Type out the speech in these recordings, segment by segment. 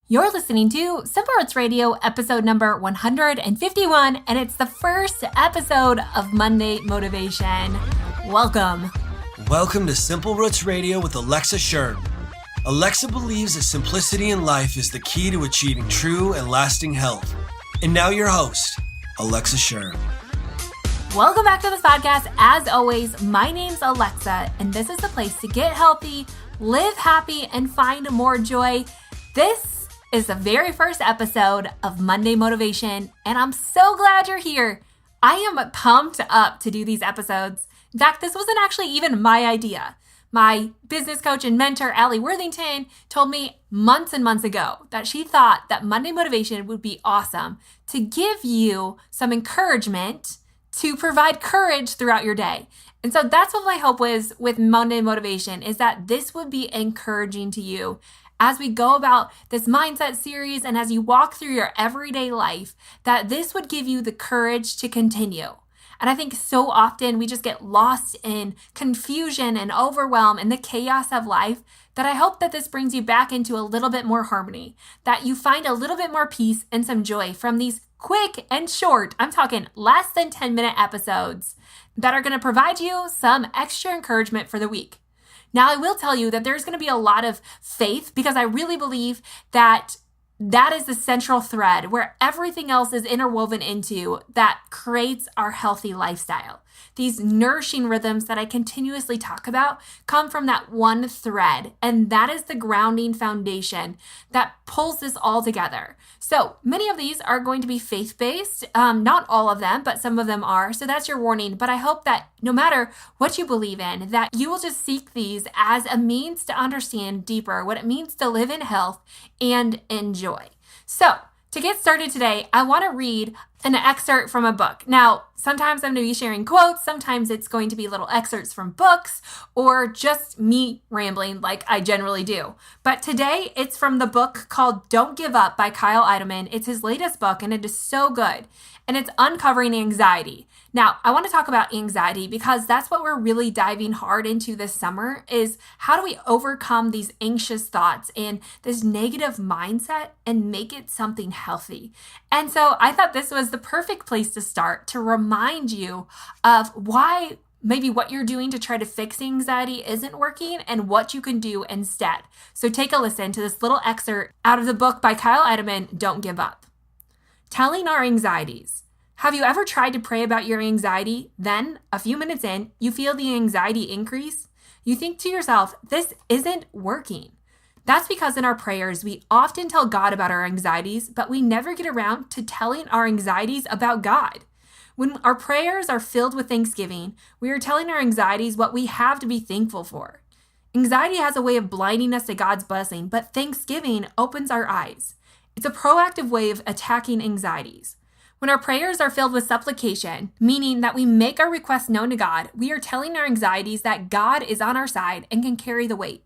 You're listening to Simple Roots Radio, episode number 151, and it's the first episode of Monday Motivation. Welcome. Welcome to Simple Roots Radio with Alexa Sherm. Alexa believes that simplicity in life is the key to achieving true and lasting health. And now your host, Alexa Sherm. Welcome back to this podcast. As always, my name's Alexa, and this is the place to get healthy, live happy, and find more joy. This is the very first episode of Monday Motivation, and I'm so glad you're here. I am pumped up to do these episodes. In fact, this wasn't actually even my idea. My business coach and mentor, Allie Worthington, told me months and months ago that she thought that Monday Motivation would be awesome to give you some encouragement to provide courage throughout your day. And so that's what my hope was with Monday Motivation, is that this would be encouraging to you as we go about this mindset series and as you walk through your everyday life, that this would give you the courage to continue. And I think so often we just get lost in confusion and overwhelm and the chaos of life, that I hope that this brings you back into a little bit more harmony, that you find a little bit more peace and some joy from these quick and short, I'm talking less than 10-minute episodes that are going to provide you some extra encouragement for the week. Now, I will tell you that there's going to be a lot of faith, because I really believe that that is the central thread where everything else is interwoven into that creates our healthy lifestyle. These nourishing rhythms that I continuously talk about come from that one thread, and that is the grounding foundation that pulls this all together. So many of these are going to be faith-based, not all of them, but some of them are. So that's your warning. But I hope that no matter what you believe in, that you will just seek these as a means to understand deeper what it means to live in health and enjoy. So to get started today, I want to read an excerpt from a book. Now, sometimes I'm going to be sharing quotes. Sometimes it's going to be little excerpts from books or just me rambling like I generally do. But today it's from the book called Don't Give Up by Kyle Idleman. It's his latest book, and it is so good. And it's uncovering anxiety. Now, I want to talk about anxiety because that's what we're really diving hard into this summer, is how do we overcome these anxious thoughts and this negative mindset and make it something healthy? And so I thought this was the perfect place to start, to remind you of why maybe what you're doing to try to fix anxiety isn't working and what you can do instead. So take a listen to this little excerpt out of the book by Kyle Idleman, Don't Give Up. Telling our anxieties. Have you ever tried to pray about your anxiety? Then, a few minutes in, you feel the anxiety increase? You think to yourself, this isn't working. That's because in our prayers, we often tell God about our anxieties, but we never get around to telling our anxieties about God. When our prayers are filled with thanksgiving, we are telling our anxieties what we have to be thankful for. Anxiety has a way of blinding us to God's blessing, but thanksgiving opens our eyes. It's a proactive way of attacking anxieties. When our prayers are filled with supplication, meaning that we make our requests known to God, we are telling our anxieties that God is on our side and can carry the weight.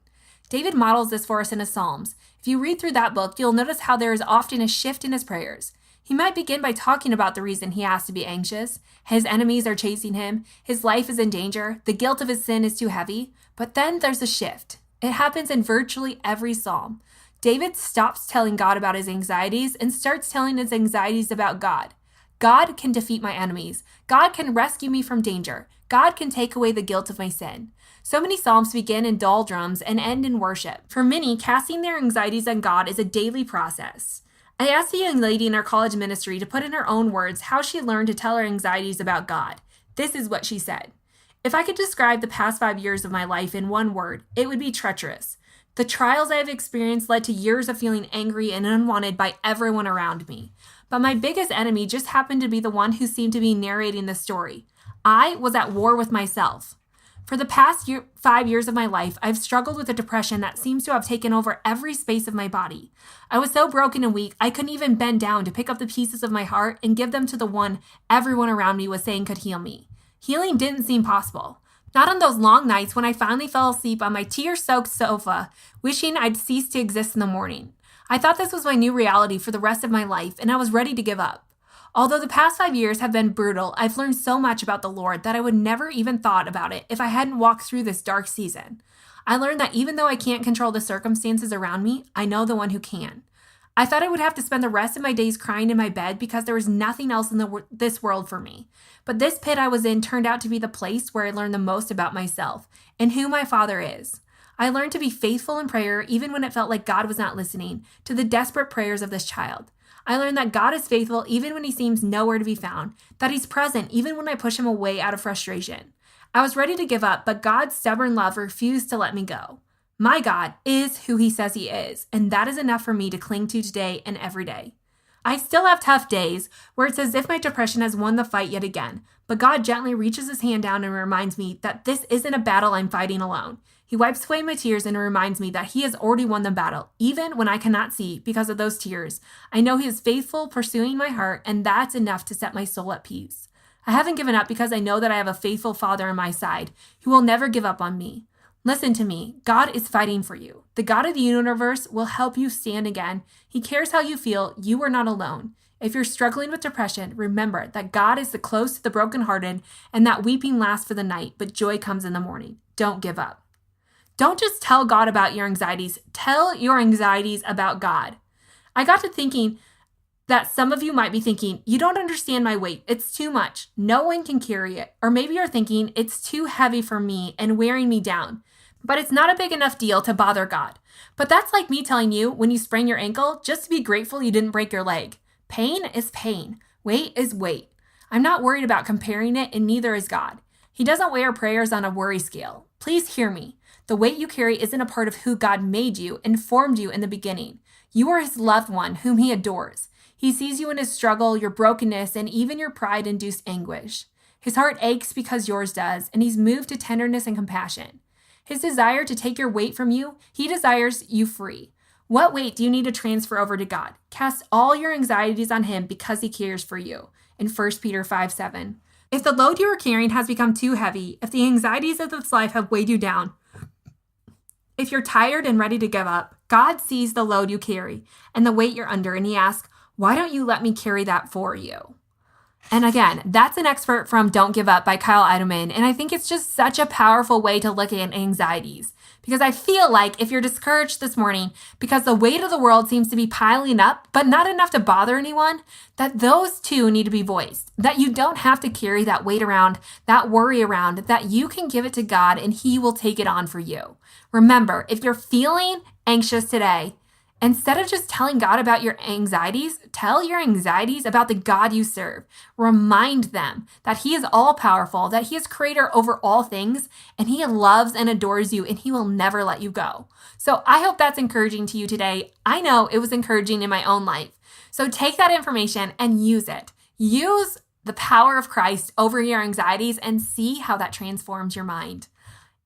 David models this for us in his Psalms. If you read through that book, you'll notice how there is often a shift in his prayers. He might begin by talking about the reason he has to be anxious. His enemies are chasing him. His life is in danger. The guilt of his sin is too heavy. But then there's a shift. It happens in virtually every Psalm. David stops telling God about his anxieties and starts telling his anxieties about God. God can defeat my enemies. God can rescue me from danger. God can take away the guilt of my sin. So many Psalms begin in doldrums and end in worship. For many, casting their anxieties on God is a daily process. I asked a young lady in our college ministry to put in her own words how she learned to tell her anxieties about God. This is what she said. If I could describe the past 5 years of my life in one word, it would be treacherous. The trials I have experienced led to years of feeling angry and unwanted by everyone around me. But my biggest enemy just happened to be the one who seemed to be narrating the story. I was at war with myself. For the past 5 years of my life, I've struggled with a depression that seems to have taken over every space of my body. I was so broken and weak, I couldn't even bend down to pick up the pieces of my heart and give them to the one everyone around me was saying could heal me. Healing didn't seem possible. Not on those long nights when I finally fell asleep on my tear-soaked sofa, wishing I'd ceased to exist in the morning. I thought this was my new reality for the rest of my life, and I was ready to give up. Although the past 5 years have been brutal, I've learned so much about the Lord that I would never even thought about it if I hadn't walked through this dark season. I learned that even though I can't control the circumstances around me, I know the one who can. I thought I would have to spend the rest of my days crying in my bed because there was nothing else in this world for me. But this pit I was in turned out to be the place where I learned the most about myself and who my Father is. I learned to be faithful in prayer even when it felt like God was not listening to the desperate prayers of this child. I learned that God is faithful even when he seems nowhere to be found, that he's present even when I push him away out of frustration. I was ready to give up, but God's stubborn love refused to let me go. My God is who he says he is, and that is enough for me to cling to today and every day. I still have tough days where it's as if my depression has won the fight yet again, but God gently reaches his hand down and reminds me that this isn't a battle I'm fighting alone. He wipes away my tears and reminds me that he has already won the battle, even when I cannot see because of those tears. I know he is faithful, pursuing my heart, and that's enough to set my soul at peace. I haven't given up because I know that I have a faithful Father on my side who will never give up on me. Listen to me. God is fighting for you. The God of the universe will help you stand again. He cares how you feel. You are not alone. If you're struggling with depression, remember that God is close to the brokenhearted and that weeping lasts for the night, but joy comes in the morning. Don't give up. Don't just tell God about your anxieties. Tell your anxieties about God. I got to thinking that some of you might be thinking, you don't understand my weight. It's too much. No one can carry it. Or maybe you're thinking, it's too heavy for me and wearing me down. But it's not a big enough deal to bother God. But that's like me telling you when you sprain your ankle, just to be grateful you didn't break your leg. Pain is pain. Weight is weight. I'm not worried about comparing it, and neither is God. He doesn't weigh our prayers on a worry scale. Please hear me. The weight you carry isn't a part of who God made you and formed you in the beginning. You are his loved one whom he adores. He sees you in his struggle, your brokenness, and even your pride-induced anguish. His heart aches because yours does, and he's moved to tenderness and compassion. His desire to take your weight from you, he desires you free. What weight do you need to transfer over to God? Cast all your anxieties on him because he cares for you. In 1 Peter 5:7. If the load you are carrying has become too heavy, if the anxieties of this life have weighed you down, if you're tired and ready to give up, God sees the load you carry and the weight you're under, and he asks, why don't you let me carry that for you? And again, that's an excerpt from Don't Give Up by Kyle Idleman. And I think it's just such a powerful way to look at anxieties. Because I feel like if you're discouraged this morning because the weight of the world seems to be piling up, but not enough to bother anyone, that those two need to be voiced. That you don't have to carry that weight around, that worry around, that you can give it to God and he will take it on for you. Remember, if you're feeling anxious today, instead of just telling God about your anxieties, tell your anxieties about the God you serve. Remind them that he is all-powerful, that he is creator over all things, and he loves and adores you, and he will never let you go. So I hope that's encouraging to you today. I know it was encouraging in my own life. So take that information and use it. Use the power of Christ over your anxieties and see how that transforms your mind.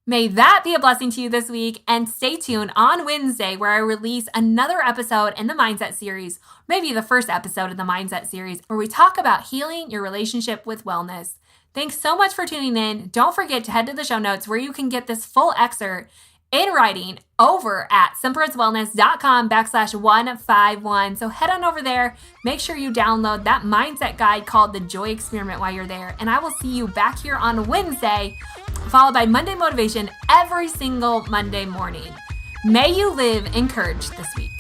May that be a blessing to you this week, and stay tuned on Wednesday where I release another episode in the Mindset series, maybe the first episode of the Mindset series, where we talk about healing your relationship with wellness. Thanks so much for tuning in. Don't forget to head to the show notes where you can get this full excerpt in writing over at simpleitswellness.com/151. So head on over there. Make sure you download that mindset guide called The Joy Experiment while you're there. And I will see you back here on Wednesday, followed by Monday Motivation every single Monday morning. May you live encouraged this week.